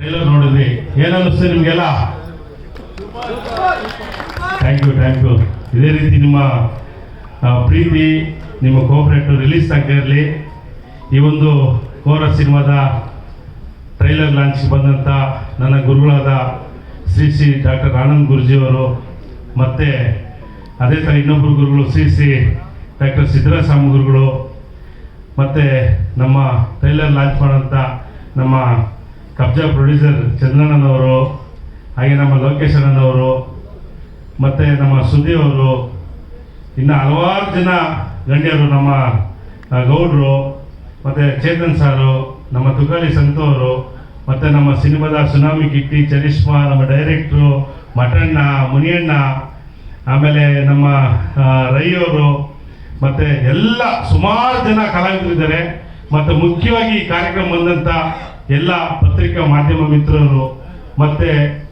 Trailer ನೋಡಿದ್ರಿ, ಏನನ್ನಿಸ್ತು ನಿಮಗೆಲ್ಲ? Thank you. ಇದೇ ರೀತಿ ನಿಮ್ಮ ಪ್ರೀತಿ, ನಿಮ್ಮ ಕೋಆಪರೇಟ್ ರಿಲೀಸ್ ತನಕ ಇರಲಿ. ಈ ಒಂದು ಕೋರ ಸಿನಿಮಾದ ಟ್ರೈಲರ್ ಲಾಂಚ್ ಬಂದಂಥ ನನ್ನ ಗುರುಗಳಾದ ಶ್ರೀ ಡಾಕ್ಟರ್ ಆನಂದ್ ಗುರುಜಿಯವರು, ಮತ್ತು ಅದೇ ಥರ ಇನ್ನೊಬ್ಬರು ಗುರುಗಳು ಶ್ರೀ ಡಾಕ್ಟರ್ ಸಿದ್ದರಾಸ್ವಾಮಿ ಗುರುಗಳು, ಮತ್ತು ನಮ್ಮ ಟ್ರೈಲರ್ ಲಾಂಚ್ ಮಾಡೋಂಥ ನಮ್ಮ ಕಬ್ಜಾ ಪ್ರೊಡ್ಯೂಸರ್ ಚಂದ್ರಣ್ಣನವರು, ಹಾಗೆ ನಮ್ಮ ಲೋಕೇಶ್ ಅಣ್ಣನವರು, ಮತ್ತು ನಮ್ಮ ಸುದೀಪ್ ಅವರು, ಇನ್ನು ಹಲವಾರು ಜನ ಗಣ್ಯರು, ನಮ್ಮ ಗೌಡ್ರು, ಮತ್ತು ಚೇತನ್ ಸಾರು, ನಮ್ಮ ತುಕಾಲಿ ಸಂತವರು, ಮತ್ತು ನಮ್ಮ ಸಿನಿಮಾದ ಸುನಾಮಿ ಕಿಟ್ಟಿ, ಚರಿಷ್ಮಾ, ನಮ್ಮ ಡೈರೆಕ್ಟ್ರು ಮಠಣ್ಣ, ಮುನಿಯಣ್ಣ, ಆಮೇಲೆ ನಮ್ಮ ರೈಯವರು, ಮತ್ತು ಎಲ್ಲ ಸುಮಾರು ಜನ ಕಲಾವಿದರಿದ್ದಾರೆ. ಮತ್ತು ಮುಖ್ಯವಾಗಿ ಈ ಕಾರ್ಯಕ್ರಮ ಬಂದಂಥ ಎಲ್ಲ ಪತ್ರಿಕಾ ಮಾಧ್ಯಮ ಮಿತ್ರರು, ಮತ್ತು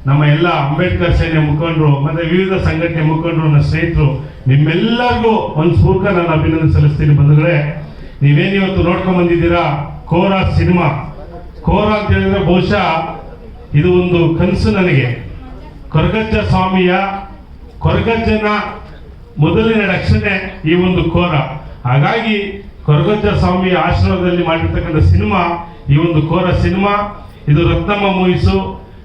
ನಮ್ಮ ಎಲ್ಲ ಅಂಬೇಡ್ಕರ್ ಸೇನೆ ಮುಖಂಡರು, ಮತ್ತು ವಿವಿಧ ಸಂಘಟನೆ ಮುಖಂಡರು, ನನ್ನ ಸ್ನೇಹಿತರು, ನಿಮ್ಮೆಲ್ಲರಿಗೂ ಒಂದು ಸ್ಫೂರ್ತ ನಾನು ಅಭಿನಂದನೆ ಸಲ್ಲಿಸ್ತೀನಿ. ಬಂಧುಗಳೇ, ನೀವೇನು ಇವತ್ತು ನೋಡ್ಕೊಂಡು ಬಂದಿದ್ದೀರಾ ಕೋರ ಸಿನಿಮಾ. ಕೋರ ಅಂತ ಹೇಳಿದ್ರೆ ಬಹುಶಃ ಇದು ಒಂದು ಕನಸು ನನಗೆ. ಕೊರಗಜ್ಜ ಸ್ವಾಮಿಯ ಕೊರಗಜ್ಜನ ಮೊದಲಿನ ರಕ್ಷಣೆ ಈ ಒಂದು ಕೋರ. ಹಾಗಾಗಿ ಕೊರಗಜ್ಜ ಸ್ವಾಮಿಯ ಆಶ್ರಮದಲ್ಲಿ ಮಾಡಿರ್ತಕ್ಕಂಥ ಸಿನಿಮಾ ಈ ಒಂದು ಕೋರ ಸಿನಿಮಾ. ಇದು ರತ್ನಮ್ಮ ಮೂವೀಸು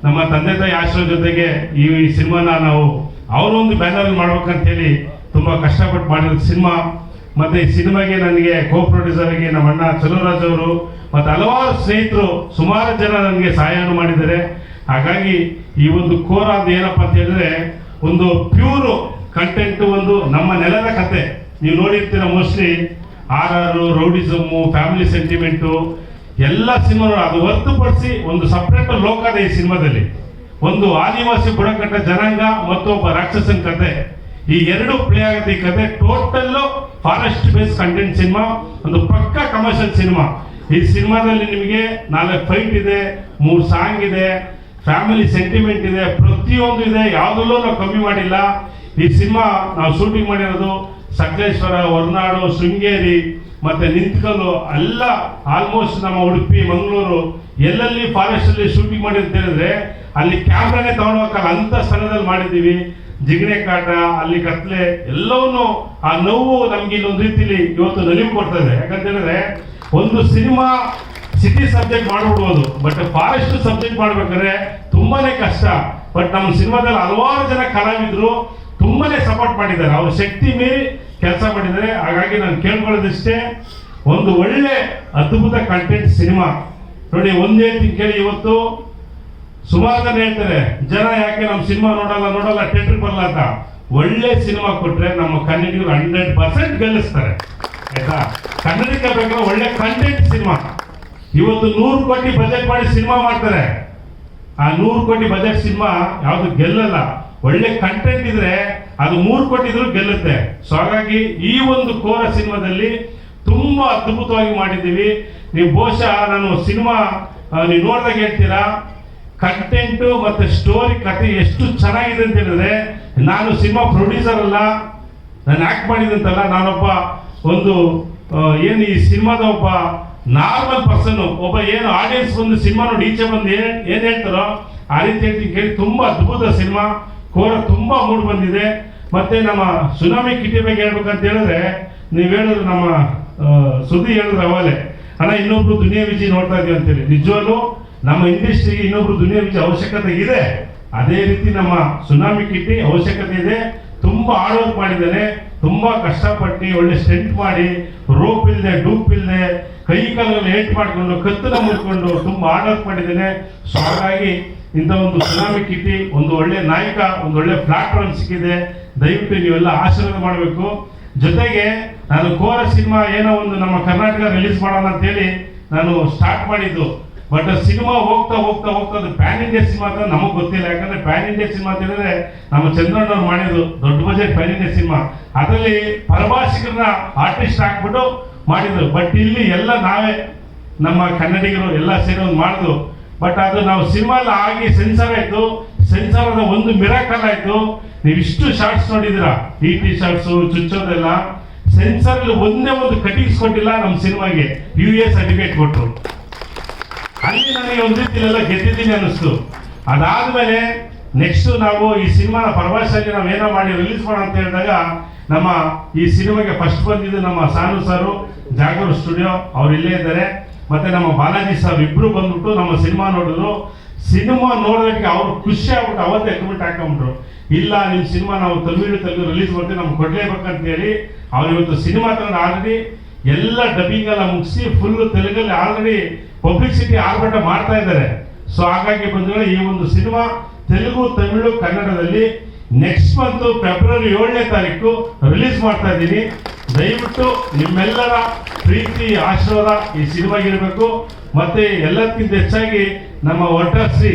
ನಮ್ಮ ತಂದೆ ತಾಯಿ ಆಶ್ರಮ ಜೊತೆಗೆ ಈ ಸಿನಿಮಾನ ನಾವು ಅವರೊಂದು ಬ್ಯಾನರ್ ಮಾಡ್ಬೇಕಂತೇಳಿ ತುಂಬ ಕಷ್ಟಪಟ್ಟು ಮಾಡಿದ ಸಿನಿಮಾ. ಮತ್ತು ಈ ಸಿನಿಮಾಗೆ ನನಗೆ ಕೋ ಪ್ರೊಡ್ಯೂಸರ್ ಆಗಿ ನಮ್ಮ ಅಣ್ಣ ಚಲುವರಾಜ್ ಅವರು ಮತ್ತು ಹಲವಾರು ಸ್ನೇಹಿತರು, ಸುಮಾರು ಜನ ನನಗೆ ಸಹಾಯವನ್ನು ಮಾಡಿದ್ದಾರೆ. ಹಾಗಾಗಿ ಈ ಒಂದು ಕೋರ ಅದು ಏನಪ್ಪ ಅಂತ ಹೇಳಿದ್ರೆ ಒಂದು ಪ್ಯೂರು ಕಂಟೆಂಟ್, ಒಂದು ನಮ್ಮ ನೆಲದ ಕತೆ. ನೀವು ನೋಡಿರ್ತೀರ ಮೋಸ್ಟ್ಲಿ ಆರ್ ರೌಡಿಸಮ್ಮು, ಫ್ಯಾಮಿಲಿ ಸೆಂಟಿಮೆಂಟು ಎಲ್ಲ ಸಿನಿಮಾಗಳು ಅದು ಹೊರತುಪಡಿಸಿ ಒಂದು ಸಪ್ರೇಟ್ ಲೋಕ ಇದೆ ಈ ಸಿನಿಮಾದಲ್ಲಿ. ಒಂದು ಆದಿವಾಸಿ ಬುಡಕಟ್ಟ ಜನಾಂಗ ಮತ್ತು ಒಬ್ಬ ರಾಕ್ಷಸನ ಕತೆ, ಈ ಎರಡು ಪ್ಲೇ ಆಗುತ್ತೆ. ಈ ಕತೆ total forest base content cinema, ಒಂದು ಪಕ್ಕಾ ಕಮರ್ಷಿಯಲ್ ಸಿನಿಮಾ. ಈ ಸಿನಿಮಾದಲ್ಲಿ ನಿಮಗೆ 4 ಫೈಟ್ ಇದೆ, 3 ಸಾಂಗ್ ಇದೆ, ಫ್ಯಾಮಿಲಿ ಸೆಂಟಿಮೆಂಟ್ ಇದೆ, ಪ್ರತಿಯೊಂದು ಇದೆ, ಯಾವುದಲ್ಲೂ ನಾವು ಕಮ್ಮಿ ಮಾಡಿಲ್ಲ. ಈ ಸಿನಿಮಾ ನಾವು ಶೂಟಿಂಗ್ ಮಾಡಿರೋದು ಸಕಲೇಶ್ವರ, ಹೊರನಾಡು, ಶೃಂಗೇರಿ, ಮತ್ತೆ ನಿಂತ್ಕಲ್ಲು, ಎಲ್ಲ ಆಲ್ಮೋಸ್ಟ್ ನಮ್ಮ ಉಡುಪಿ, ಮಂಗಳೂರು ಎಲ್ಲೆಲ್ಲಿ ಫಾರೆಸ್ಟ್ ಅಲ್ಲಿ ಶೂಟಿಂಗ್ ಮಾಡಿ ಅಂತ ಹೇಳಿದ್ರೆ ಅಲ್ಲಿ ಕ್ಯಾಮ್ರಾನೇ ತಗೊಂಡು ಹೋಗಲ್ಲ ಅಂತ ಸ್ಥಳದಲ್ಲಿ ಮಾಡಿದ್ದೀವಿ. ಜಿಗಣೆ ಕಾಟ, ಅಲ್ಲಿ ಕತ್ಲೆ, ಎಲ್ಲವನ್ನೂ ಆ ನೋವು ನಮ್ಗೆ ಇಲ್ಲೊಂದು ರೀತಿಲಿ ಇವತ್ತು ನಲಿವು ಕೊಡ್ತದೆ. ಯಾಕಂತ ಹೇಳಿದ್ರೆ ಒಂದು ಸಿನಿಮಾ ಸಿಟಿ ಸಬ್ಜೆಕ್ಟ್ ಮಾಡ್ಬಿಡ್ಬೋದು, ಬಟ್ ಫಾರೆಸ್ಟ್ ಸಬ್ಜೆಕ್ಟ್ ಮಾಡ್ಬೇಕಾದ್ರೆ ತುಂಬಾನೇ ಕಷ್ಟ. ಬಟ್ ನಮ್ಮ ಸಿನಿಮಾದಲ್ಲಿ ಹಲವಾರು ಜನ ಕಲಾವಿದರು ತುಂಬಾನೇ ಸಪೋರ್ಟ್ ಮಾಡಿದ್ದಾರೆ, ಅವ್ರ ಶಕ್ತಿ ಮೀರಿ ಕೆಲಸ ಮಾಡಿದ್ದಾರೆ. ಹಾಗಾಗಿ ನಾನು ಕೇಳ್ಕೊಳ್ಳೋದಿಷ್ಟೇ, ಒಂದು ಒಳ್ಳೆ ಅದ್ಭುತ ಕಂಟೆಂಟ್ ಸಿನಿಮಾ ನೋಡಿ. ಒಂದೇ ಕೇಳಿ, ಇವತ್ತು ಸುಮಾರು ಜನ ಹೇಳ್ತಾರೆ ಜನ ಯಾಕೆ ನಮ್ಮ ಸಿನಿಮಾ ನೋಡಲ್ಲ ಥಿಯೇಟರ್ ಬರಲ್ಲ ಅಂತ. ಒಳ್ಳೆ ಸಿನಿಮಾ ಕೊಟ್ರೆ ನಮ್ಮ ಕನ್ನಡಿಗರು 100% ಗೆಲ್ಲಿಸ್ತಾರೆ, ಆಯ್ತಾ? ಕನ್ನಡಕ್ಕೆ ಬೇಕಾದ್ರೆ ಒಳ್ಳೆ ಕಂಟೆಂಟ್ ಸಿನಿಮಾ. ಇವತ್ತು 100 ಕೋಟಿ ಬಜೆಟ್ ಮಾಡಿ ಸಿನಿಮಾ ಮಾಡ್ತಾರೆ, ಆ 100 ಕೋಟಿ ಬಜೆಟ್ ಸಿನಿಮಾ ಯಾವುದು ಗೆಲ್ಲಲ್ಲ. ಒಳ್ಳೆ ಕಂಟೆಂಟ್ ಇದ್ರೆ ಅದು 3 ಕೋಟಿ ಇದ್ರೂ ಗೆಲ್ಲುತ್ತೆ. ಸೊ ಹಾಗಾಗಿ ಈ ಒಂದು ಕೋರ ಸಿನಿಮಾದಲ್ಲಿ ತುಂಬಾ ಅದ್ಭುತವಾಗಿ ಮಾಡಿದ್ದೀವಿ. ನೀವು ಬಹುಶಃ ನಾನು ಸಿನಿಮಾ ನೀವು ನೋಡಿದಾಗ ಹೇಳ್ತೀರಾ, ಕಂಟೆಂಟು ಮತ್ತೆ ಸ್ಟೋರಿ, ಕಥೆ ಎಷ್ಟು ಚೆನ್ನಾಗಿದೆ ಅಂತ ಹೇಳಿದ್ರೆ, ನಾನು ಸಿನಿಮಾ ಪ್ರೊಡ್ಯೂಸರ್ ಅಲ್ಲ, ನಾನು ಆಕ್ಟ್ ಮಾಡಿದಂತಲ್ಲ, ನಾನೊಬ್ಬ ಒಂದು ಏನು ಈ ಸಿನಿಮಾದ ಒಬ್ಬ ನಾರ್ಮಲ್ ಪರ್ಸನ್, ಒಬ್ಬ ಏನು ಆಡಿಯನ್ಸ್ ಬಂದು ಸಿನಿಮಾ ನೋಡಿ ಈಚೆ ಬಂದು ಏನ್ ಹೇಳ್ತಾರೋ ಆ ರೀತಿ ಹೇಳ್ತೀನಿ ಕೇಳಿ. ತುಂಬಾ ಅದ್ಭುತ ಸಿನಿಮಾ ಕೋರ, ತುಂಬಾ ಮೂಡ್ ಬಂದಿದೆ. ಮತ್ತೆ ನಮ್ಮ ಸುನಾಮಿ ಕಿಟ್ಟಿ ಬಗ್ಗೆ ಹೇಳ್ಬೇಕಂತ ಹೇಳಿದ್ರೆ, ನೀವು ಹೇಳಿದ್ರು ನಮ್ಮ ಸುದ್ದಿ ಹೇಳಿದ್ರು ಅವಾಲೆ, ಅಣ್ಣ ಇನ್ನೊಬ್ರು ದುನಿಯಾ ವಿಜಯ್ ನೋಡ್ತಾ ಇದೀವಿ ಅಂತೇಳಿ. ನಿಜವಾಗ್ಲೂ ನಮ್ಮ ಇಂಡಸ್ಟ್ರಿಗೆ ಇನ್ನೊಬ್ರು ದುನಿಯಾ ವಿಜಯ್ ಅವಶ್ಯಕತೆ ಇದೆ. ಅದೇ ರೀತಿ ನಮ್ಮ ಸುನಾಮಿ ಕಿಟ್ಟಿ ಅವಶ್ಯಕತೆ ಇದೆ. ತುಂಬಾ ಹಾರ್ಡ್ ವರ್ಕ್ ಮಾಡಿದ್ದಾನೆ, ತುಂಬಾ ಕಷ್ಟಪಟ್ಟು ಒಳ್ಳೆ ಸ್ಟೆಂಟ್ ಮಾಡಿ, ರೋಪ್ ಇಲ್ಲದೆ, ಡೂಪ್ ಇಲ್ಲದೆ, ಕೈ ಕಾಲಲ್ಲಿ ಏಟ್ ಮಾಡಿಕೊಂಡು, ಕತ್ತನ ಮುರ್ಕೊಂಡು ತುಂಬಾ ಹಾರ್ಡ್ ವರ್ಕ್ ಮಾಡಿದ್ದೇನೆ. ಸೊ ಹಾಗಾಗಿ ಇಂಥ ಒಂದು ಸುನಾಮಿ ಕಿಟ್ಟಿ ಒಂದು ಒಳ್ಳೆ ನಾಯಕ, ಒಂದು ಒಳ್ಳೆ ಪ್ಲಾಟ್ಫಾರ್ಮ್ ಸಿಕ್ಕಿದೆ. ದಯವಿಟ್ಟು ನೀವೆಲ್ಲ ಆಶೀರ್ವಾದ ಮಾಡಬೇಕು. ಜೊತೆಗೆ ನಾನು ಕೋರ ಸಿನಿಮಾ ಏನೋ ಒಂದು ನಮ್ಮ ಕರ್ನಾಟಕ ರಿಲೀಸ್ ಮಾಡೋಣ ಅಂತೇಳಿ ನಾನು ಸ್ಟಾರ್ಟ್ ಮಾಡಿದ್ದು. ಬಟ್ ಸಿನಿಮಾ ಹೋಗ್ತಾ ಅದು ಪ್ಯಾನ್ ಇಂಡಿಯಾ ಸಿನಿಮಾ ಅಂತ ನಮಗೆ ಗೊತ್ತಿಲ್ಲ. ಯಾಕಂದ್ರೆ ಪ್ಯಾನ್ ಇಂಡಿಯಾ ಸಿನಿಮಾ ಅಂತ ಹೇಳಿದ್ರೆ ನಮ್ಮ ಚಂದ್ರಣ್ಣವ್ರು ಮಾಡಿದ್ರು ದೊಡ್ಡ ಬಜೆಟ್ ಪ್ಯಾನ್ ಇಂಡಿಯಾ ಸಿನಿಮಾ, ಅದರಲ್ಲಿ ಪರಭಾಷಿಕರನ್ನ ಆರ್ಟಿಸ್ಟ್ ಹಾಕ್ಬಿಟ್ಟು ಮಾಡಿದ್ರು. ಬಟ್ ಇಲ್ಲಿ ಎಲ್ಲ ನಾವೇ ನಮ್ಮ ಕನ್ನಡಿಗರು ಎಲ್ಲ ಸೇರಿ ಒಂದು ಮಾಡಿದ್ರು. ಬಟ್ ಅದು ನಾವು ಸಿನಿಮಾ ಆಗಿ ಸೆನ್ಸರ್ ಆಯ್ತು. ಸೆನ್ಸರ್ ಆದ ಒಂದು ಮಿರಾಕಲ್ ಆಯ್ತು. ನೀವು ಇಷ್ಟು ಶಾರ್ಟ್ಸ್ ನೋಡಿದಿರಾ, ಈ ಟಿ ಶಾರ್ಟ್ಸು ಚುಚ್ಚೋದೆಲ್ಲ, ಸೆನ್ಸರ್ ಒಂದೇ ಒಂದು ಕಟಿಂಗ್ಸ್ ಕೊಟ್ಟಿಲ್ಲ ನಮ್ಮ ಸಿನಿಮಾಗೆ, UA ಸರ್ಟಿಫಿಕೇಟ್ ಕೊಟ್ಟರು. ಅಲ್ಲಿ ನನಗೆ ಒಂದು ರೀತಿಯೆಲ್ಲ ಗೆದ್ದಿದ್ದೀನಿ ಅನ್ನಿಸ್ತು. ಅದಾದ್ಮೇಲೆ ನೆಕ್ಸ್ಟ್ ನಾವು ಈ ಸಿನಿಮಾನ ಪರಭಾಷೆಯಲ್ಲಿ ನಾವೇನೋ ಮಾಡಿ ರಿಲೀಸ್ ಮಾಡೋಣ ಅಂತ ಹೇಳಿದಾಗ ನಮ್ಮ ಈ ಸಿನಿಮಾಗೆ ಫಸ್ಟ್ ಬಂದಿದ್ದು ನಮ್ಮ ಸಾನು ಸಾರು ಜಾಗೂರ್ ಸ್ಟುಡಿಯೋ, ಅವ್ರು ಇಲ್ಲೇ ಇದ್ದಾರೆ. ಮತ್ತೆ ನಮ್ಮ ಬಾಲಾಜಿ ಸರ್ ಇಬ್ರು ಬಂದ್ಬಿಟ್ಟು ನಮ್ಮ ಸಿನಿಮಾ ನೋಡಿದ್ರು. ಸಿನಿಮಾ ನೋಡೋದಕ್ಕೆ ಅವ್ರು ಖುಷಿ ಆಗ್ಬಿಟ್ಟು ಅವತ್ತೇ ಕಮಿಟ್ ಹಾಕೊಂಡ್ಬಿಟ್ರು. ಇಲ್ಲ ನಿಮ್ಮ ಸಿನಿಮಾ ನಾವು ತೆಲುಗು ರಿಲೀಸ್ ಮಾಡ್ತೀವಿ, ನಮ್ಗೆ ಕೊಡ್ಲೇಬೇಕಂತ ಹೇಳಿ ಅವ್ರು ಇವತ್ತು ಸಿನಿಮಾ ತಗೊಂಡು ಆಲ್ರೆಡಿ ಎಲ್ಲ ಡಬ್ಬಿಂಗ್ ಎಲ್ಲ ಮುಗಿಸಿ ಫುಲ್ ತೆಲುಗಲ್ಲಿ ಆಲ್ರೆಡಿ ಪಬ್ಲಿಸಿಟಿ ಆರ್ಭಟ ಮಾಡ್ತಾ ಇದ್ದಾರೆ. ಸೊ ಹಾಗಾಗಿ ಬಂದ್ರೆ ಈ ಒಂದು ಸಿನಿಮಾ ತೆಲುಗು, ತಮಿಳು, ಕನ್ನಡದಲ್ಲಿ ನೆಕ್ಸ್ಟ್ ಮಂತ್ ಫೆಬ್ರವರಿ 7ನೇ ತಾರೀಕು ರಿಲೀಸ್ ಮಾಡ್ತಾ ಇದ್ದೀನಿ. ದಯವಿಟ್ಟು ನಿಮ್ಮೆಲ್ಲರ ಪ್ರೀತಿ ಆಶೀರ್ವಾದ ಈ ಸಿನಿಮಾಗಿರ್ಬೇಕು. ಮತ್ತೆ ಎಲ್ಲಕ್ಕಿಂತ ಹೆಚ್ಚಾಗಿ ನಮ್ಮ ಒಟ್ಟಾಶ್ರೀ,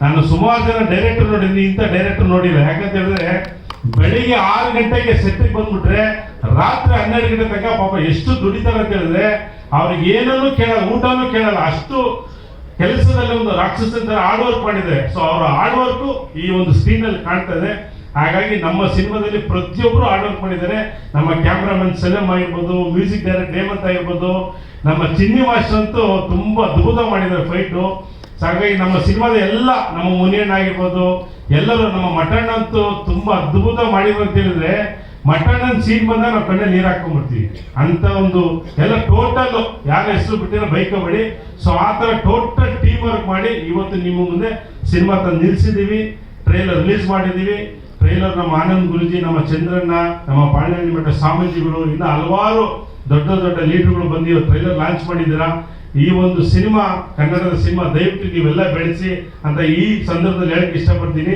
ನಾನು ಸುಮಾರು ಜನ ಡೈರೆಕ್ಟರ್ ನೋಡಿದ್ದೀನಿ, ಇಂಥ ಡೈರೆಕ್ಟರ್ ನೋಡಿಲ್ಲ. ಯಾಕಂತ ಹೇಳಿದ್ರೆ ಬೆಳಿಗ್ಗೆ 6 ಗಂಟೆಗೆ ಸೆಟ್ಟಿಗೆ ಬಂದ್ಬಿಟ್ರೆ ರಾತ್ರಿ 12 ಗಂಟೆ ತನಕ ಪಾಪ ಎಷ್ಟು ದುಡಿತಾರೆ ಅಂತ ಹೇಳಿದ್ರೆ ಅವ್ರಿಗೆ ಏನನ್ನೂ ಕೇಳಲ್ಲ, ಊಟನೂ ಕೇಳಲ್ಲ. ಅಷ್ಟು ಕೆಲಸದಲ್ಲಿ ಒಂದು ರಾಕ್ಷಸ ಹಾರ್ಡ್ ವರ್ಕ್ ಮಾಡಿದ್ದಾರೆ. ಸೊ ಅವರ ಹಾರ್ಡ್ ವರ್ಕ್ ಈ ಒಂದು ಸ್ಕ್ರೀನ್ ಅಲ್ಲಿ ಕಾಣ್ತಾ ಇದೆ. ಹಾಗಾಗಿ ನಮ್ಮ ಸಿನಿಮಾದಲ್ಲಿ ಪ್ರತಿಯೊಬ್ಬರು ಹಾರ್ಡ್ ವರ್ಕ್ ಮಾಡಿದ್ದಾರೆ. ನಮ್ಮ ಕ್ಯಾಮ್ರಾಮನ್ ಸೆಲಂ ಆಗಿರ್ಬೋದು, ಮ್ಯೂಸಿಕ್ ಡೈರೆಕ್ಟರ್ ಹೇಮಂತ್ ಆಗಿರ್ಬೋದು, ನಮ್ಮ ಚಿನ್ನಿ ಮಾಸ್ಟರ್ ಅಂತೂ ತುಂಬಾ ಅದ್ಭುತ ಮಾಡಿದ್ದಾರೆ ಫೈಟು. ಹಾಗಾಗಿ ನಮ್ಮ ಸಿನಿಮಾದ ಎಲ್ಲ ನಮ್ಮ ಮುನಿಯಣ್ಣ ಆಗಿರ್ಬೋದು, ಎಲ್ಲರೂ ನಮ್ಮ ಮಟಣ್ಣ ಅಂತೂ ತುಂಬಾ ಅದ್ಭುತ ಮಾಡಿದ್ರು ಅಂತ ಹೇಳಿದ್ರೆ ಮಟಣ್ಣನ ಸೀನ್ ಬಂದಾಗ ನಾವು ಕಣ್ಣಲ್ಲಿ ನೀರು ಹಾಕೊಂಡ್ಬಿಡ್ತೀವಿ ಅಂತ ಒಂದು ಎಲ್ಲ ಟೋಟಲ್ ಯಾರ ಹೆಸರು ಬಿಟ್ಟಿರೋ ಬೈಕಬೇಡಿ. ಸೊ ಆ ಥರ ಟೋಟಲ್ ಟೀಮ್ ವರ್ಕ್ ಮಾಡಿ ಇವತ್ತು ನಿಮ್ಮ ಮುಂದೆ ಸಿನಿಮಾ ತಂದು ನಿಲ್ಸಿದ್ದೀವಿ, ಟ್ರೈಲರ್ ರಿಲೀಸ್ ಮಾಡಿದ್ದೀವಿ. ಟ್ರೈಲರ್ ನಮ್ಮ ಆನಂದ್ ಗುರುಜಿ, ನಮ್ಮ ಚಂದ್ರಣ್ಣ, ನಮ್ಮ ಪಾಂಡವನಿ ಮಠ ಸ್ವಾಮೀಜಿಗಳು, ಇನ್ನು ಹಲವಾರು ದೊಡ್ಡ ದೊಡ್ಡ ಲೀಡರ್ಗಳು ಬಂದು ಟ್ರೈಲರ್ ಲಾಂಚ್ ಮಾಡಿದ್ದೀರಾ. ಈ ಒಂದು ಸಿನಿಮಾ ಕನ್ನಡದ ಸಿನಿಮಾ ದಯವಿಟ್ಟು ನೀವೆಲ್ಲ ಬೆಳೆಸಿ ಅಂತ ಈ ಸಂದರ್ಭದಲ್ಲಿ ಹೇಳಕ್ಕೆ ಇಷ್ಟಪಡ್ತೀನಿ.